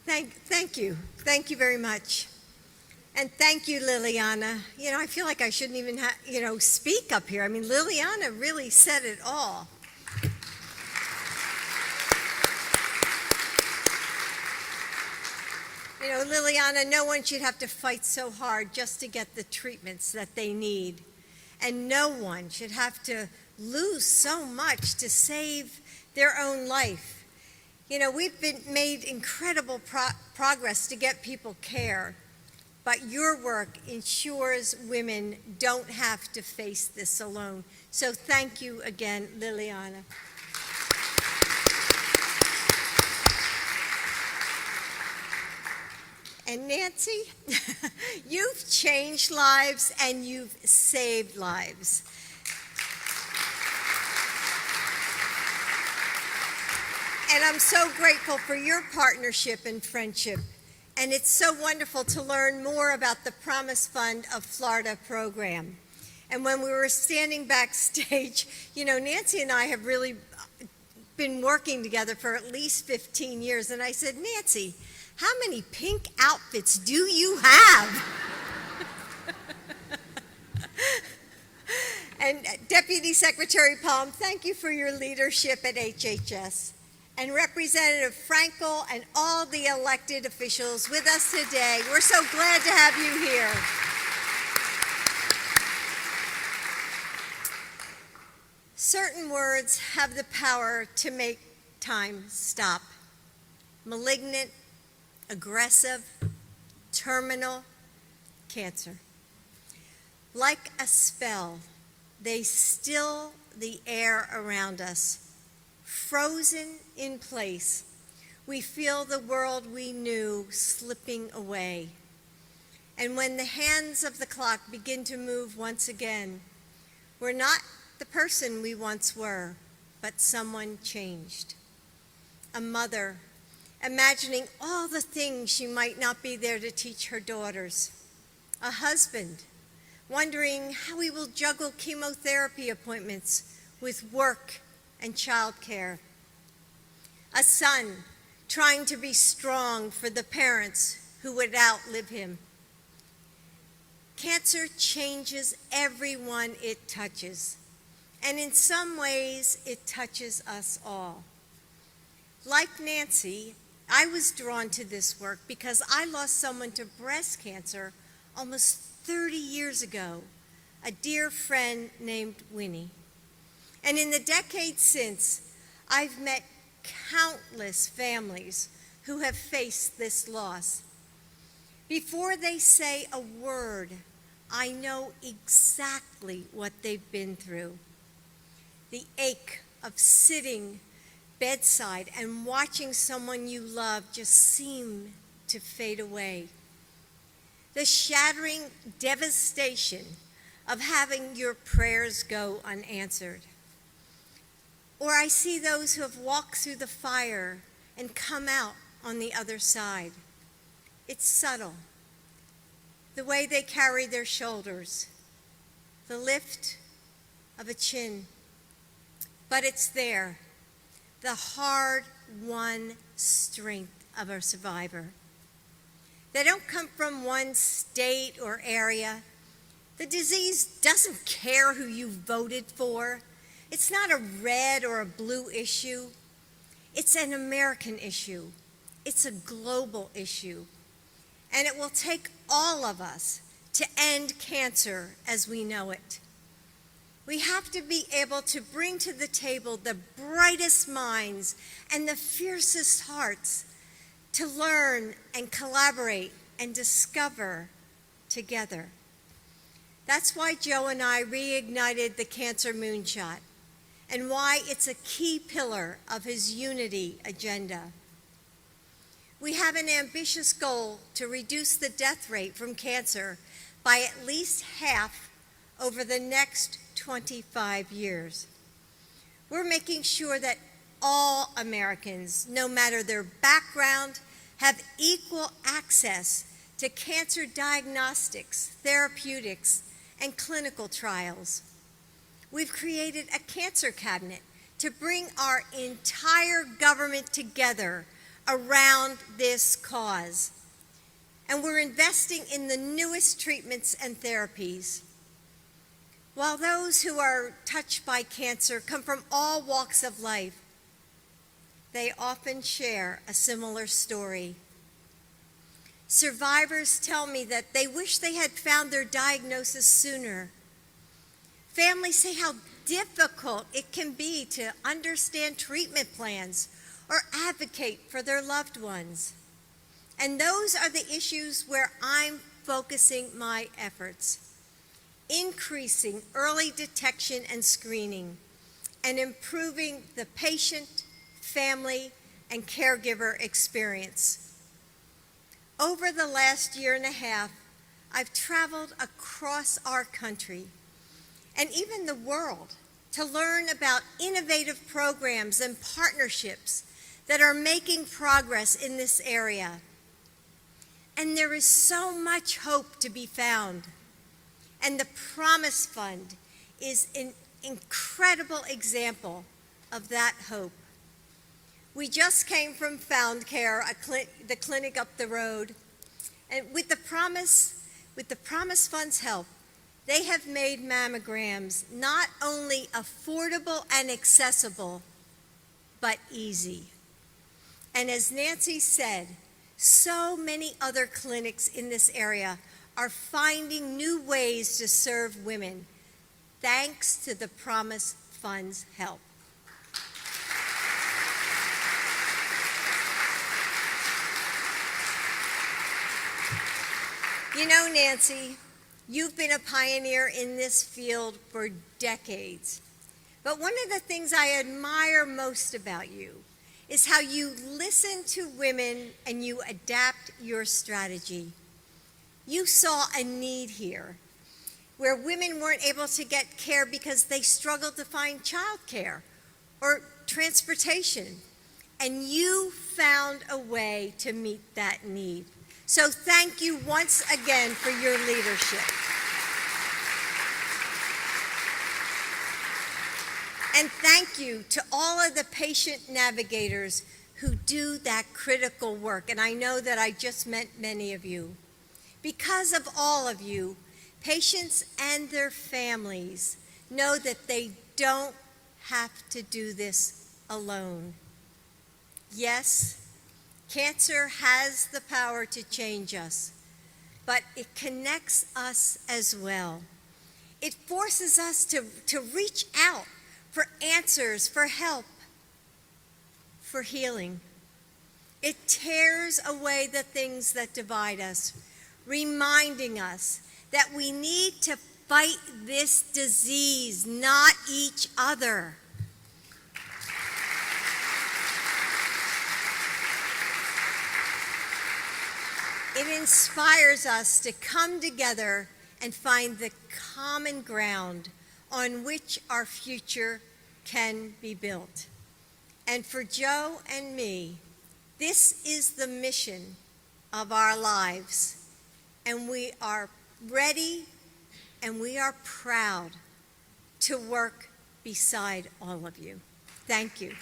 Thank you. Thank you very much. And thank you, Liliana. I feel like I shouldn't even speak up here. I mean, Liliana really said it all. Liliana, no one should have to fight so hard just to get the treatments that they need. And no one should have to lose so much to save their own life. We've made incredible progress to get people care, but your work ensures women don't have to face this alone. So thank you again, Liliana. And Nancy, you've changed lives and you've saved lives. And I'm so grateful for your partnership and friendship. And it's so wonderful to learn more about the Promise Fund of Florida program. And when we were standing backstage, Nancy and I have really been working together for at least 15 years. And I said, Nancy, how many pink outfits do you have? And Deputy Secretary Palm, thank you for your leadership at HHS. And Representative Frankel and all the elected officials with us today. We're so glad to have you here. Certain words have the power to make time stop. Malignant, aggressive, terminal, cancer. Like a spell, they still the air around us. Frozen in place, we feel the world we knew slipping away. And when the hands of the clock begin to move once again, we're not the person we once were, but someone changed. A mother, imagining all the things she might not be there to teach her daughters. A husband, wondering how he will juggle chemotherapy appointments with work and childcare. A son trying to be strong for the parents who would outlive him. Cancer changes everyone it touches, and in some ways it touches us all. Like Nancy, I was drawn to this work because I lost someone to breast cancer almost 30 years ago, a dear friend named Winnie. And in the decades since, I've met countless families who have faced this loss. Before they say a word, I know exactly what they've been through. The ache of sitting bedside and watching someone you love just seem to fade away. The shattering devastation of having your prayers go unanswered. Or I see those who have walked through the fire and come out on the other side. It's subtle. The way they carry their shoulders, the lift of a chin. But it's there, the hard-won strength of a survivor. They don't come from one state or area. The disease doesn't care who you voted for. It's not a red or a blue issue. It's an American issue. It's a global issue. And it will take all of us to end cancer as we know it. We have to be able to bring to the table the brightest minds and the fiercest hearts to learn and collaborate and discover together. That's why Joe and I reignited the Cancer Moonshot, and why it's a key pillar of his unity agenda. We have an ambitious goal to reduce the death rate from cancer by at least half over the next 25 years. We're making sure that all Americans, no matter their background, have equal access to cancer diagnostics, therapeutics, and clinical trials. We've created a cancer cabinet to bring our entire government together around this cause. And we're investing in the newest treatments and therapies. While those who are touched by cancer come from all walks of life, they often share a similar story. Survivors tell me that they wish they had found their diagnosis sooner. Families say how difficult it can be to understand treatment plans or advocate for their loved ones. And those are the issues where I'm focusing my efforts. Increasing early detection and screening, and improving the patient, family, and caregiver experience. Over the last year and a half, I've traveled across our country and even the world to learn about innovative programs and partnerships that are making progress in this area. And there is so much hope to be found. And the Promise Fund is an incredible example of that hope. We just came from Found Care, the clinic up the road, and with the Promise Fund's help, they have made mammograms not only affordable and accessible, but easy. And as Nancy said, so many other clinics in this area are finding new ways to serve women, thanks to the Promise Fund's help. You know, Nancy, you've been a pioneer in this field for decades. But one of the things I admire most about you is how you listen to women and you adapt your strategy. You saw a need here where women weren't able to get care because they struggled to find child care or transportation. And you found a way to meet that need. So thank you once again for your leadership. And thank you to all of the patient navigators who do that critical work. And I know that I just met many of you. Because of all of you, patients and their families know that they don't have to do this alone. Yes, cancer has the power to change us, but it connects us as well. It forces us to reach out for answers, for help, for healing. It tears away the things that divide us, reminding us that we need to fight this disease, not each other. It inspires us to come together and find the common ground on which our future can be built. And for Joe and me, this is the mission of our lives. And we are ready and we are proud to work beside all of you. Thank you.